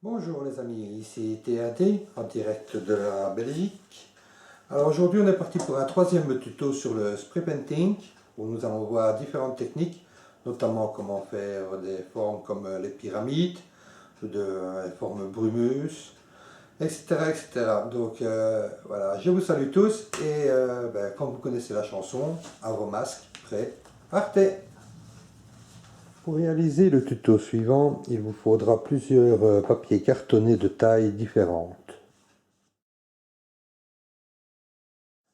Bonjour les amis, ici TAD en direct de la Belgique. Alors aujourd'hui on est parti pour un troisième tuto sur le spray painting où nous allons voir différentes techniques, notamment comment faire des formes comme les pyramides, des formes brumeuses, etc. etc. Donc voilà, je vous salue tous et comme vous connaissez la chanson, à vos masques, prêts, partez! Pour réaliser le tuto suivant, il vous faudra plusieurs papiers cartonnés de tailles différentes.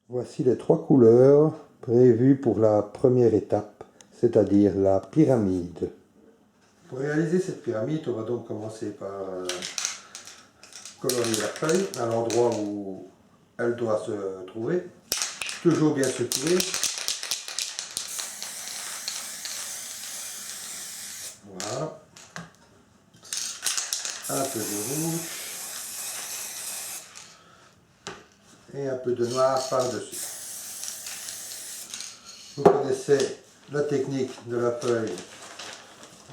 Voici les trois couleurs prévues pour la première étape, c'est-à-dire la pyramide. Pour réaliser cette pyramide, on va donc commencer par colorier la feuille à l'endroit où elle doit se trouver. Toujours bien secouer. Voilà. Un peu de rouge. Et un peu de noir par-dessus. Vous connaissez la technique de la feuille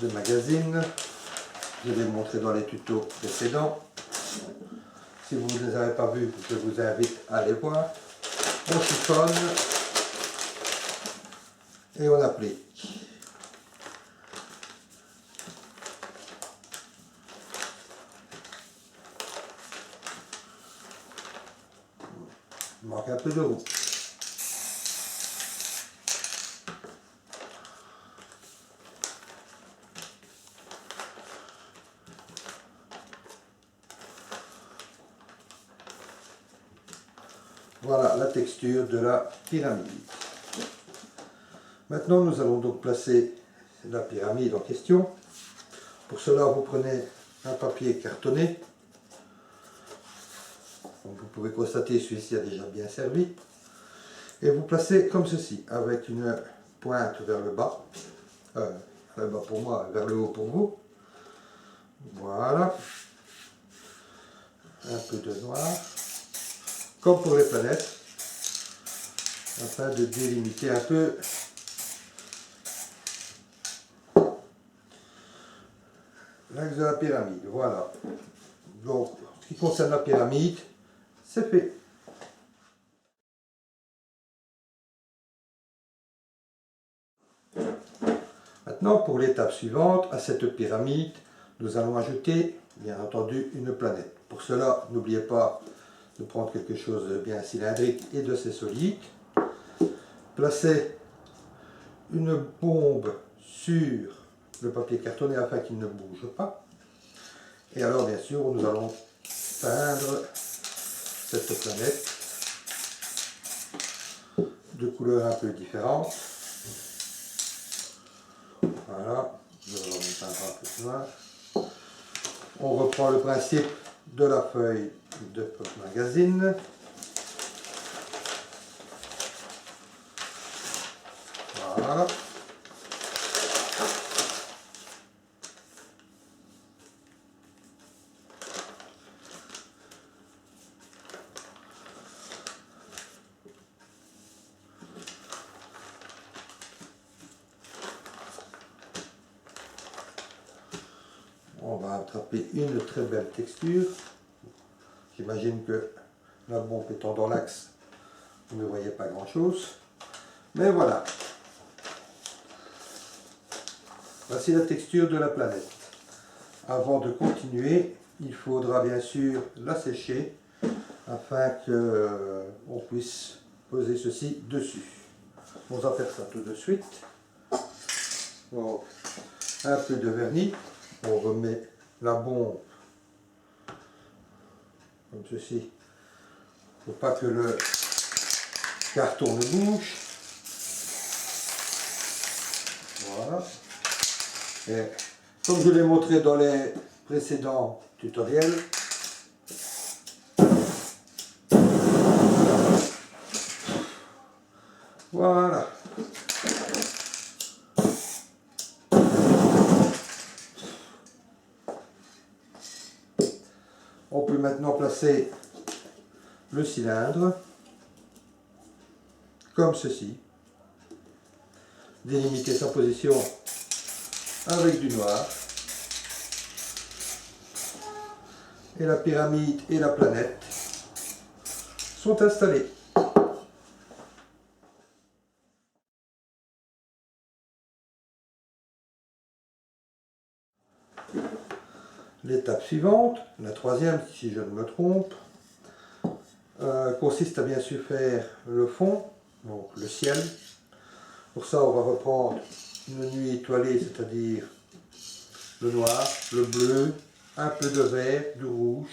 de magazine. Je l'ai montré dans les tutos précédents. Si vous ne les avez pas vus, je vous invite à les voir. On chiffonne et on applique. Il manque un peu de roux. Voilà la texture de la pyramide. Maintenant, nous allons donc placer la pyramide en question. Pour cela, vous prenez un papier cartonné. Donc, vous pouvez constater celui-ci a déjà bien servi. Et vous placez comme ceci, avec une pointe vers le bas. Vers le bas pour moi, vers le haut pour vous. Voilà. Un peu de noir. Comme pour les planètes. Afin de délimiter un peu l'axe de la pyramide. Voilà. Donc, ce qui concerne la pyramide, c'est fait. Maintenant, pour l'étape suivante, à cette pyramide, nous allons ajouter, bien entendu, une planète. Pour cela, n'oubliez pas de prendre quelque chose de bien cylindrique et de assez solide. Placez une bombe sur le papier cartonné afin qu'il ne bouge pas. Et alors, bien sûr, nous allons peindre cette planète de couleurs un peu différentes. Voilà, je vais peindre un peu plus loin. On reprend le principe de la feuille de magazine. Voilà. On va attraper une très belle texture. J'imagine que la bombe étant dans l'axe, vous ne voyez pas grand chose. Mais voilà. Voici la texture de la planète. Avant de continuer, il faudra bien sûr la sécher afin qu'on puisse poser ceci dessus. On va faire ça tout de suite. Donc, un peu de vernis. On remet la bombe comme ceci. Il ne faut pas que le carton ne bouge. Voilà. Et comme je l'ai montré dans les précédents tutoriels, voilà. On peut maintenant placer le cylindre comme ceci. Délimiter sa position avec du noir. et la pyramide et la planète sont installés. L'étape suivante, la troisième si je ne me trompe, consiste à bien sûr faire le fond, donc le ciel. Pour ça, on va reprendre une nuit étoilée, c'est-à-dire le noir, le bleu, un peu de vert, du rouge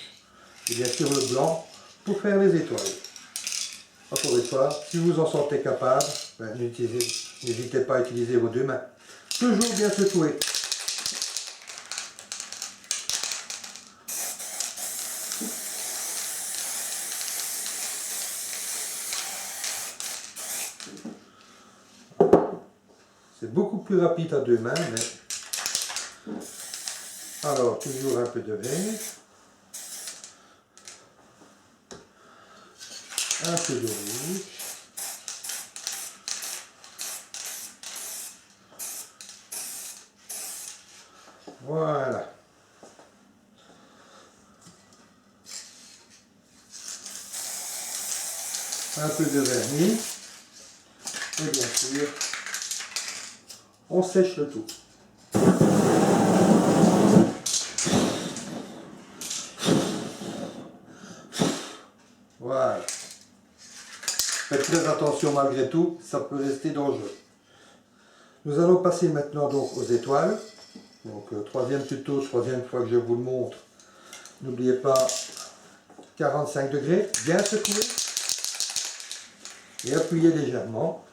et bien sûr le blanc pour faire les étoiles. Encore une fois, si vous en sentez capable, n'hésitez pas à utiliser vos deux mains. Toujours bien secouer. C'est beaucoup plus rapide à deux mains, mais... Alors, toujours un peu de vert. Un peu de rouge. Voilà. Un peu de vernis. Et bien sûr, on sèche le tout. Voilà. Faites très attention malgré tout, ça peut rester dangereux. Nous allons passer maintenant donc aux étoiles. Donc troisième tuto, troisième fois que je vous le montre. N'oubliez pas 45 degrés, bien secouer et appuyer légèrement.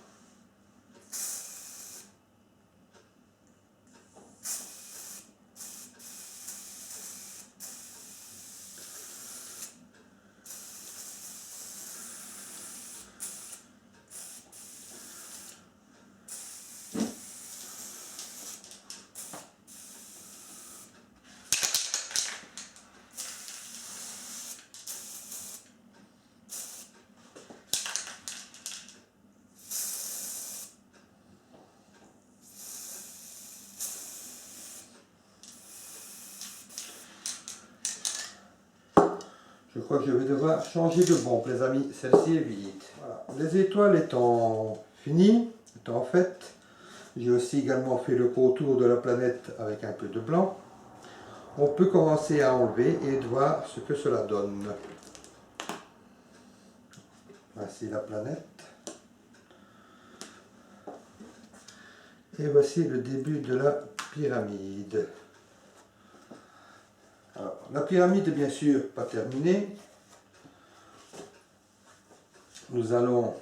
Je crois que je vais devoir changer de bombe, les amis. Celle-ci est vide. Voilà. Les étoiles étant finies, étant faites, j'ai aussi également fait le contour de la planète avec un peu de blanc. On peut commencer à enlever et de voir ce que cela donne. Voici la planète. Et voici le début de la pyramide. Alors, la pyramide est bien sûr pas terminée. Nous allons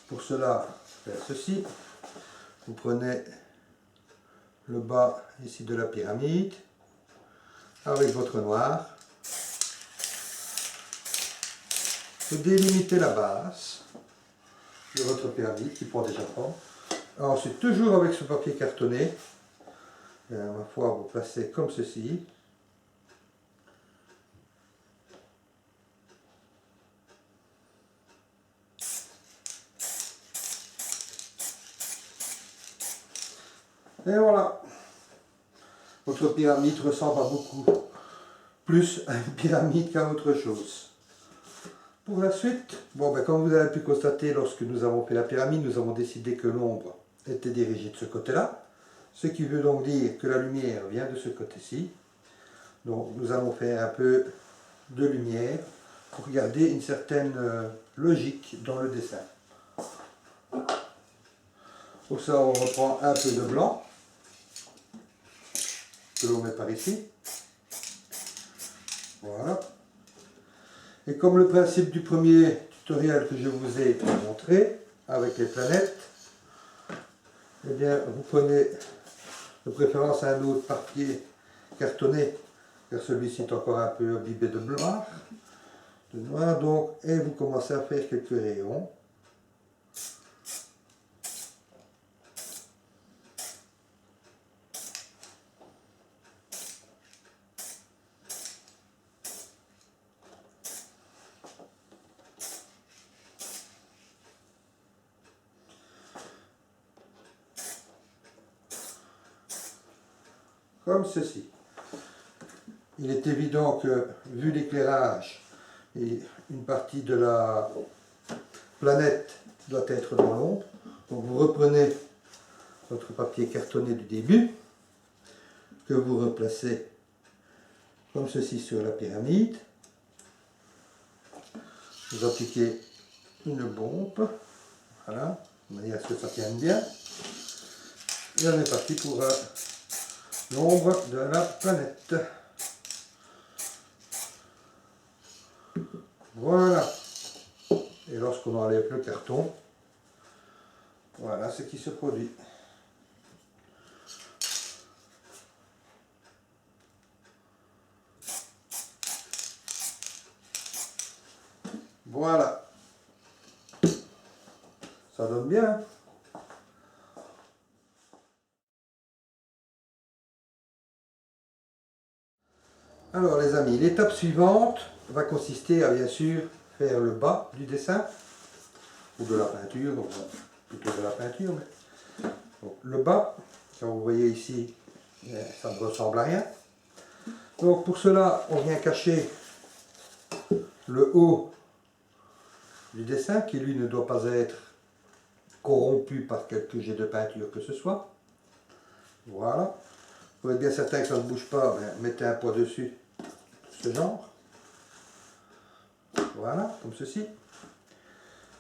pour cela faire ceci. Vous prenez le bas ici de la pyramide avec votre noir. Vous délimitez la base de votre pyramide qui prend déjà forme. Ensuite, toujours avec ce papier cartonné, ma foi, vous placez comme ceci. Et voilà. Votre pyramide ressemble à beaucoup plus à une pyramide qu'à autre chose. Pour la suite, bon, comme vous avez pu constater, lorsque nous avons fait la pyramide, nous avons décidé que l'ombre était dirigée de ce côté-là. Ce qui veut donc dire que la lumière vient de ce côté-ci. Donc nous allons faire un peu de lumière pour garder une certaine logique dans le dessin. Pour ça, on reprend un peu de blanc que l'on met par ici. Voilà. Et comme le principe du premier tutoriel que je vous ai montré avec les planètes, eh bien vous prenez de préférence un autre papier cartonné, car celui-ci est encore un peu imbibé de noir donc, et vous commencez à faire quelques rayons. Comme ceci. il est évident que, vu l'éclairage, et une partie de la planète doit être dans l'ombre. Donc vous reprenez votre papier cartonné du début, que vous replacez comme ceci sur la pyramide. Vous appliquez une bombe, voilà, de manière à ce que ça tienne bien. Et on est parti pour l'ombre de la planète. Voilà. Et lorsqu'on enlève le carton, voilà ce qui se produit. Voilà. Ça donne bien. Alors les amis, l'étape suivante va consister à bien sûr faire le bas du dessin, ou de la peinture, donc plutôt de la peinture. Mais... Donc, le bas, comme vous voyez ici, ça ne ressemble à rien. Donc pour cela, on vient cacher le haut du dessin, qui lui ne doit pas être corrompu par quelque jet de peinture que ce soit. Voilà. Pour être bien certain que ça ne bouge pas, mettez un poids dessus, ce genre. Voilà, comme ceci.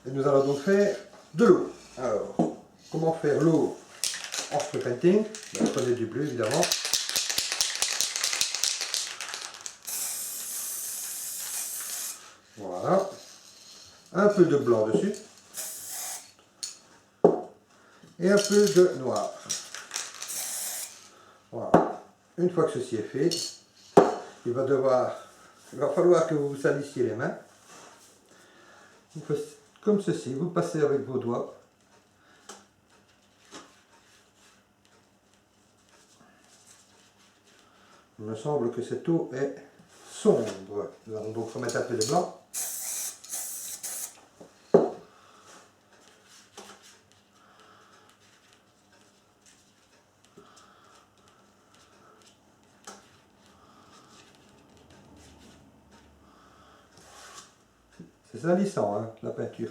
Et nous allons donc faire de l'eau. Alors, comment faire l'eau en spray painting? Prenez du bleu évidemment. Voilà. Un peu de blanc dessus. Et un peu de noir. Voilà. Une fois que ceci est fait, il va falloir que vous vous salissiez les mains. Vous faites comme ceci, vous passez avec vos doigts. Il me semble que cette eau est sombre. Nous allons donc remettre un peu de blanc. C'est salissant, hein, la peinture.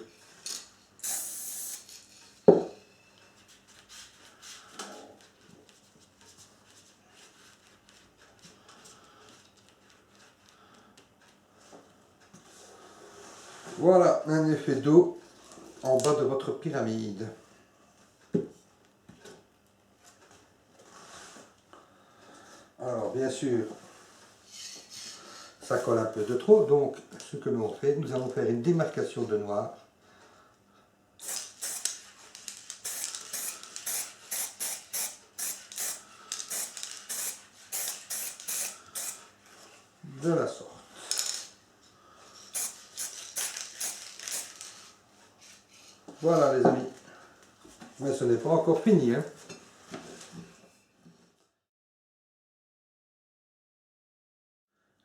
Voilà un effet d'eau en bas de votre pyramide. Alors bien sûr, ça colle un peu de trop, donc ce que nous fait, nous allons faire une démarcation de noir. De la sorte. Voilà les amis. Mais ce n'est pas encore fini, hein.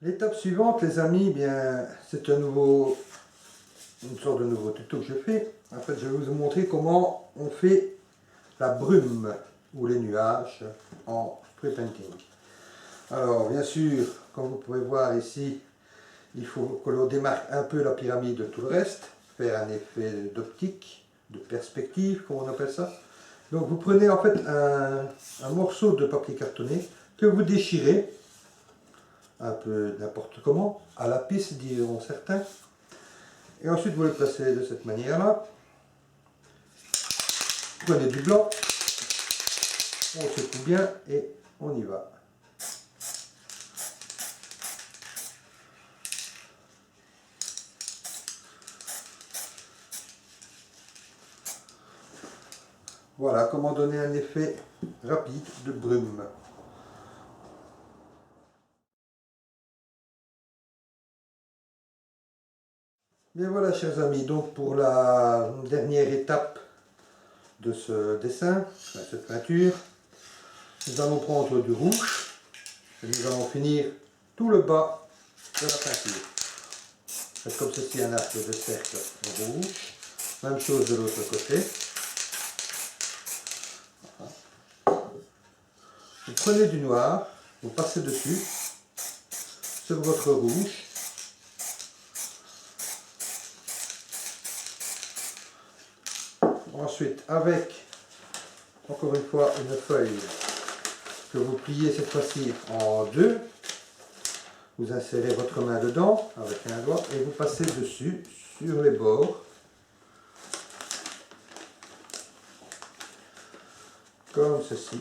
L'étape suivante, les amis, bien, c'est une sorte de nouveau tuto que je fais. En fait, je vais vous montrer comment on fait la brume ou les nuages en spray painting. Alors, bien sûr, comme vous pouvez voir ici, il faut que l'on démarque un peu la pyramide de tout le reste, faire un effet d'optique, de perspective, comme on appelle ça. Donc, vous prenez en fait un morceau de papier cartonné que vous déchirez, un peu n'importe comment, à la pisse diront certains. Et ensuite vous le placez de cette manière-là. Prenez du blanc, on secoue bien et on y va. Voilà comment donner un effet rapide de brume. Bien voilà chers amis, donc pour la dernière étape de ce dessin, de cette peinture, nous allons prendre du rouge et nous allons finir tout le bas de la peinture. Faites comme ceci un arc de cercle rouge, même chose de l'autre côté. Vous prenez du noir, vous passez dessus, sur votre rouge. Ensuite, avec, encore une fois, une feuille que vous pliez cette fois-ci en deux, vous insérez votre main dedans avec un doigt et vous passez dessus, sur les bords, comme ceci.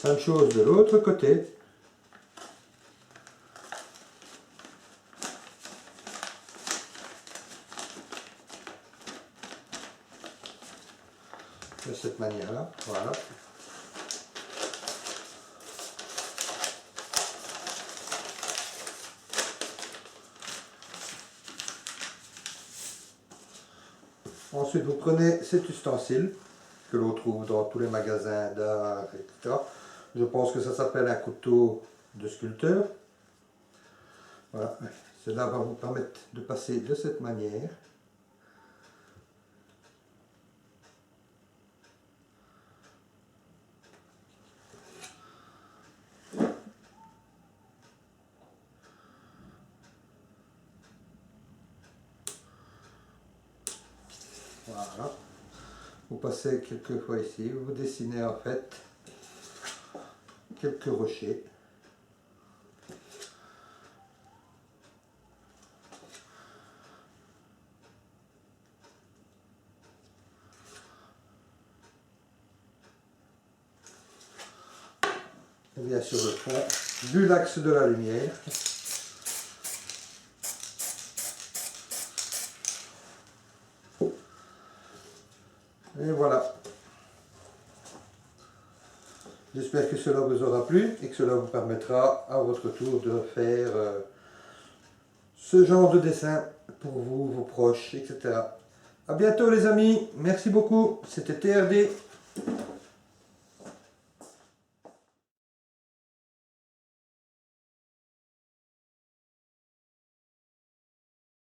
Même chose de l'autre côté. De cette manière-là, voilà. Ensuite, vous prenez cet ustensile que l'on trouve dans tous les magasins d'art, etc. Je pense que ça s'appelle un couteau de sculpteur. Voilà. Cela va vous permettre de passer de cette manière. Voilà. Vous passez quelques fois ici, vous dessinez en fait quelques rochers. Et bien sur le fond, vu l'axe de la lumière. Et voilà. J'espère que cela vous aura plu et que cela vous permettra à votre tour de faire ce genre de dessin pour vous, vos proches, etc. A bientôt les amis, merci beaucoup, c'était TRD.